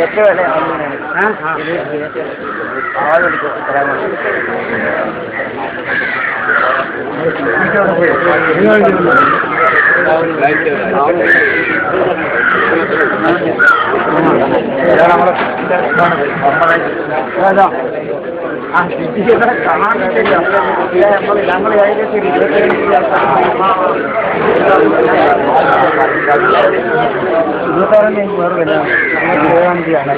എത്ര വില നമ്മൾ ഏകദേശം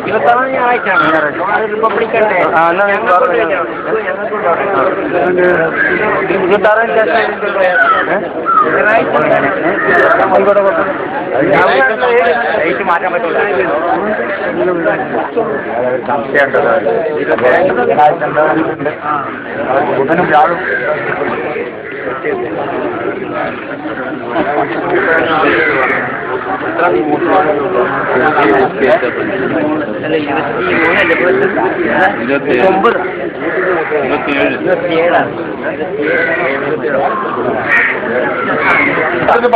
27 ഞായറാഴ്ചയാണ് റിപ്പബ്ലിക്കല്ലേ 26 മാറ്റാൻ പറ്റില്ല. ബുധനും വ്യാഴം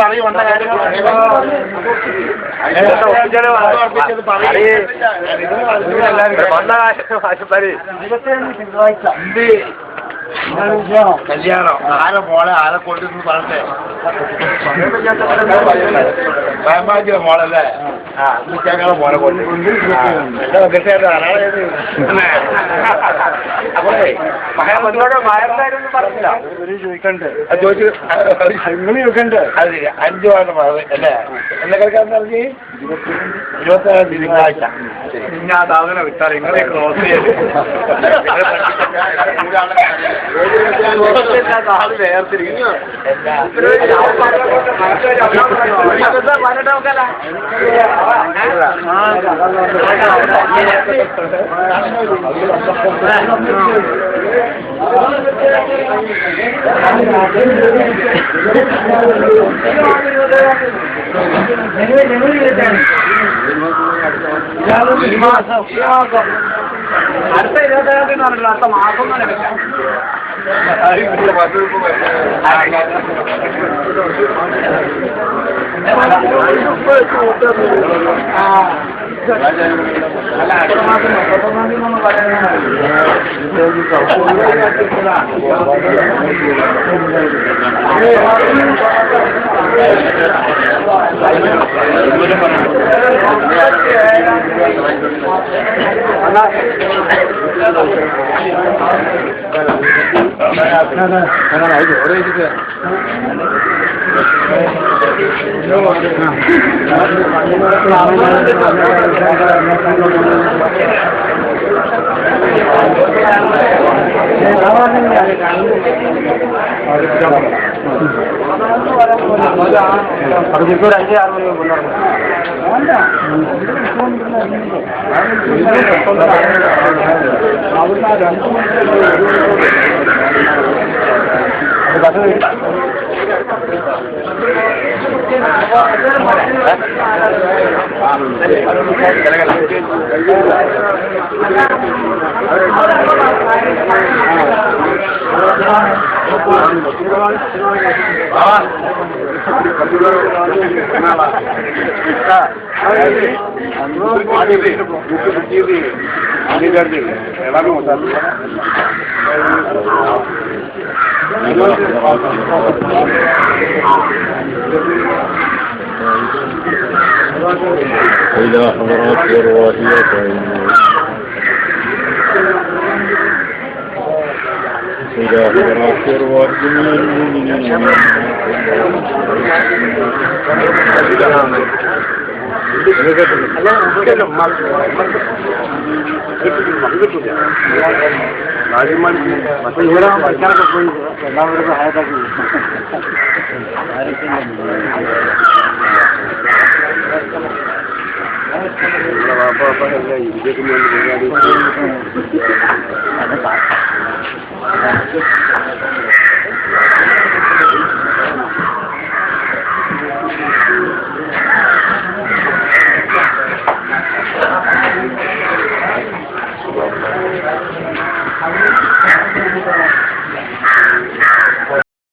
പറയും വന്ന കാര്യങ്ങൾ കല്യാണം ആരെ മോളെ ആരെ കൊണ്ടിരുന്നു പറഞ്ഞേ സാമ്പാജിയുടെ മോളല്ലേ ഞങ്ങളെ മോളെ കൊണ്ടിട്ടുണ്ട്. അപ്പോഴേ പറഞ്ഞില്ല ചോദിച്ചു അത് 5 വാരം അല്ലേ എന്നെ കളിക്കാന്ന് പറഞ്ഞ് 27 തിങ്കളാഴ്ച ഞാൻ സാധനം വിട്ടാൽ ഇങ്ങനെ ക്ലോസ് ചെയ്ത് വേർതിരിക്കുന്നു. ഈ മാസം അടുത്ത 27 പറഞ്ഞില്ല, അടുത്ത മാസം തന്നെ വെക്കാം. അല്ല അടുത്ത മാസം 31 തീയതി അത് ഒരു 5-6 മണി إلى حضرات الراهية إلى حضرات